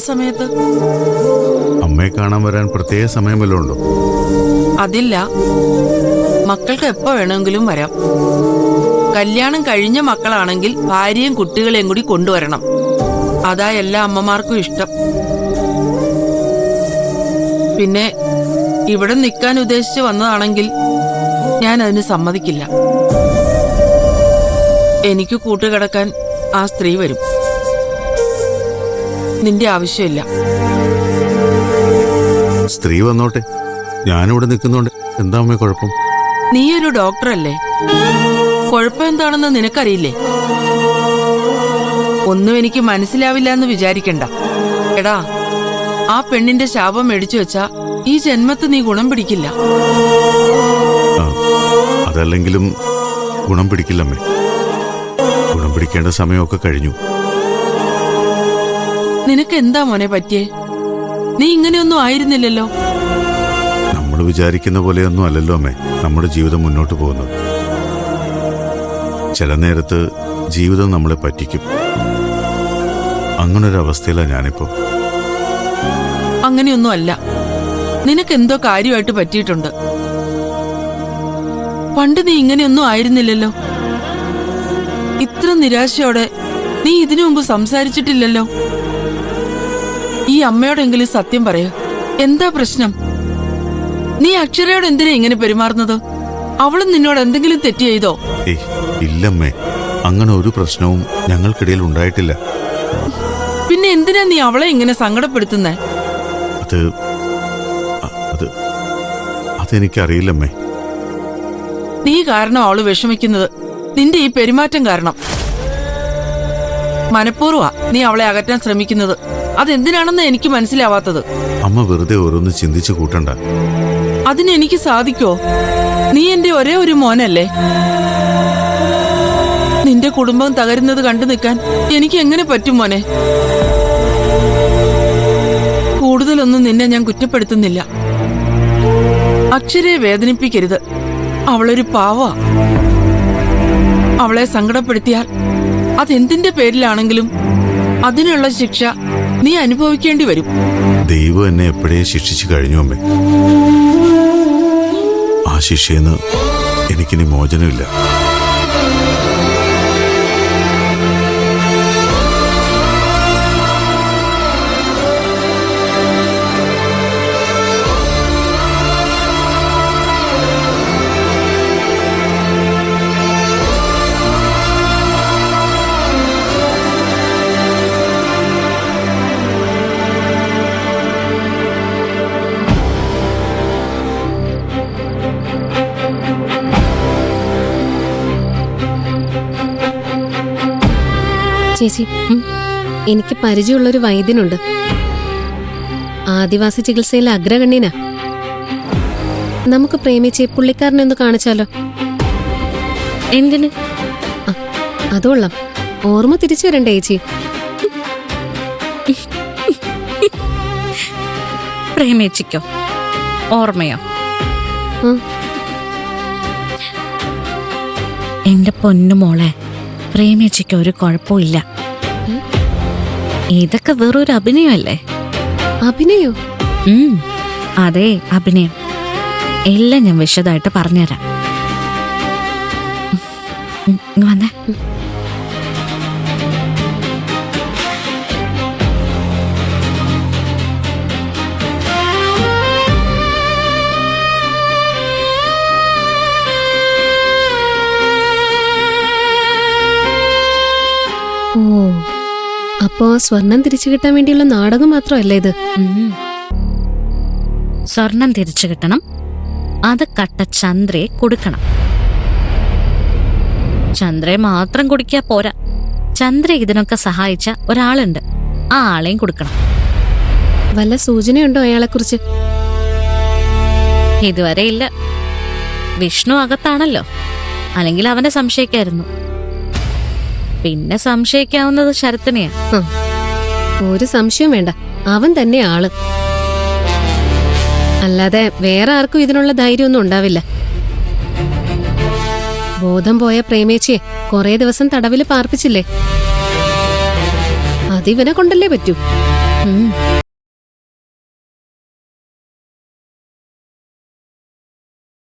സമയത്ത്? അമ്മയെ കാണാൻ വരാൻ പ്രത്യേക സമയം വല്ലതും ഉണ്ടോ? അതില്ല. മക്കൾക്ക് എപ്പോ വേണമെങ്കിലും വരാം. കല്യാണം കഴിഞ്ഞ മക്കളാണെങ്കിൽ ഭാര്യയും കുട്ടികളെയും കൂടി കൊണ്ടുവരണം. അതാ എല്ലാ അമ്മമാർക്കും ഇഷ്ടം. പിന്നെ ഇവിടെ നിൽക്കാൻ ഉദ്ദേശിച്ച് വന്നതാണെങ്കിൽ ഞാൻ അതിന് സമ്മതിക്കില്ല. എനിക്ക് കൂട്ടുകിടക്കാൻ ആ സ്ത്രീ വരും. നിന്റെ ആവശ്യമില്ല. സ്ത്രീ വന്നോട്ടെ, ഞാനിവിടെ നിൽക്കുന്നുണ്ട്. എന്താ അമ്മേ കുഴപ്പം? നീ ഒരു ഡോക്ടറല്ലേ? കുഴപ്പം എന്താണെന്ന് നിനക്കറിയില്ലേ? ഒന്നും എനിക്ക് മനസ്സിലാവില്ല എന്ന് വിചാരിക്കണ്ട. എടാ, ആ പെണ്ണിന്റെ ശാപം മേടിച്ചു വെച്ചാ ഈ ജന്മത്ത് നീ ഗുണം പിടിക്കില്ല. അതല്ലെങ്കിലും ഗുണം പിടിക്കില്ലമ്മേ. ഗുണം പിടിക്കേണ്ട സമയമൊക്കെ കഴിഞ്ഞു. നിനക്ക് എന്താ മോനെ പറ്റിയേ? നീ ഇങ്ങനെയൊന്നും ആയിരുന്നില്ലല്ലോ. നമ്മൾ വിചാരിക്കുന്ന പോലെയൊന്നും അല്ലല്ലോ അമ്മേ നമ്മുടെ ജീവിതം മുന്നോട്ട് പോകുന്നത്. ചില നേരത്ത് ജീവിതം നമ്മളെ പറ്റിക്കും. അങ്ങനൊരവസ്ഥയിലാണ് ഞാനിപ്പോ. അങ്ങനെയൊന്നും അല്ല. നിനക്കെന്തോ കാര്യമായിട്ട് പറ്റിയിട്ടുണ്ട്. പണ്ട് നീ ഇങ്ങനെയൊന്നും ആയിരുന്നില്ലല്ലോ. ഇത്ര നിരാശയോടെ നീ ഇതിനു മുമ്പ് സംസാരിച്ചിട്ടില്ലല്ലോ. ഈ അമ്മയോടെങ്കിലും സത്യം പറയൂ, എന്താ പ്രശ്നം? നീ അക്ഷരയോട് എന്തിനാ ഇങ്ങനെ പെരുമാറുന്നത്? അവളും നിന്നോട് എന്തെങ്കിലും തെറ്റ് ചെയ്തോ? ഇല്ലമ്മേ, അങ്ങനെ ഒരു പ്രശ്നവും ഞങ്ങൾക്കിടയിൽ ഉണ്ടായിട്ടില്ല. പിന്നെ എന്തിനാ നീ അവളെ ഇങ്ങനെ സങ്കടപ്പെടുത്തുന്നേ? അതെനിക്കറിയില്ലമ്മേ. നീ കാരണം അവള് വിഷമിക്കുന്നത് നിന്റെ ഈ പെരുമാറ്റം കാരണം. മനഃപൂർവ്വ നീ അവളെ അകറ്റാൻ ശ്രമിക്കുന്നത്. അതെന്തിനാണെന്ന് എനിക്ക് മനസ്സിലാവാത്തത്. അമ്മ വെറുതെ ഓരോന്ന് ചിന്തിച്ചു കൂട്ടണ്ട. അതിനെനിക്ക് സാധിക്കോ? നീ എന്റെ ഒരേ ഒരു മോനല്ലേ? നിന്റെ കുടുംബം തകരുന്നത് കണ്ടു നിൽക്കാൻ എനിക്ക് എങ്ങനെ പറ്റും മോനെ? കൂടുതലൊന്നും നിന്നെ ഞാൻ കുറ്റപ്പെടുത്തുന്നില്ല. അക്ഷരയെ വേദനിപ്പിക്കരുത്. അവളൊരു പാവാ. അവളെ സങ്കടപ്പെടുത്തിയാൽ അതെന്തിന്റെ പേരിലാണെങ്കിലും അതിനുള്ള ശിക്ഷ നീ അനുഭവിക്കേണ്ടി വരും. ദൈവം എന്നെ എപ്പോഴേ ശിക്ഷിച്ചു കഴിഞ്ഞു അമ്മേ. ആ ശിക്ഷയെന്ന് എനിക്കിനി മോചനമില്ല. ചേച്ചി, എനിക്ക് പരിചയമുള്ളൊരു വൈദ്യനുണ്ട്. ആദിവാസി ചികിത്സയിൽ അഗ്രഗണ്യനാ. നമുക്ക് പ്രേമിച്ച് പുള്ളിക്കാരനെ ഒന്ന് കാണിച്ചാലോ? എന്തിന്? അതുകൊള്ളാം. ഓർമ്മ തിരിച്ചു വരണ്ടേ ചേച്ചി? പ്രേമിച്ചിക്കോ? ഓർമ്മയോ? എന്റെ പൊന്നുമോളെ, പ്രേമിച്ചിക്ക് ഒരു കുഴപ്പമില്ല. ഇതൊക്കെ വെറൊരു അഭിനയമല്ലേ? അഭിനയോ? അതെ, അഭിനയം. എല്ലാം ഞാൻ വിശദമായിട്ട് പറഞ്ഞുതരാം. വന്നേ. ഓ, അപ്പോ സ്വർണം തിരിച്ചു കിട്ടാൻ വേണ്ടിയുള്ള നാടകം മാത്രമല്ല ഇത്? സ്വർണം തിരിച്ചു കിട്ടണം. അത് കട്ട ചന്ദ്രയെ കൊടുക്കണം. ചന്ദ്രയെ മാത്രം കൊടുക്കാ പോരാ. ചന്ദ്ര ഇതിനൊക്കെ സഹായിച്ച ഒരാളുണ്ട്. ആ ആളെയും കൊടുക്കണം. വല്ല സൂചനയുണ്ടോ അയാളെക്കുറിച്ച്? ഇതുവരെ ഇല്ല. വിഷ്ണു അകത്താണല്ലോ, അല്ലെങ്കിൽ അവനെ സംശയിക്കായിരുന്നു. പിന്നെ സംശയിക്കാവുന്നത് ശരത്തിനെയാ. ഒരു സംശയം വേണ്ട, അവൻ തന്നെ ആള്. അല്ലാതെ വേറെ ആർക്കും ഇതിനുള്ള ധൈര്യമൊന്നും ഉണ്ടാവില്ല. ബോധം പോയ പ്രേമേച്ചിയെ കുറേ ദിവസം തടവിൽ പാർപ്പിച്ചില്ലേ? അതിവനെ കൊണ്ടല്ലേ പറ്റൂ. ഉം.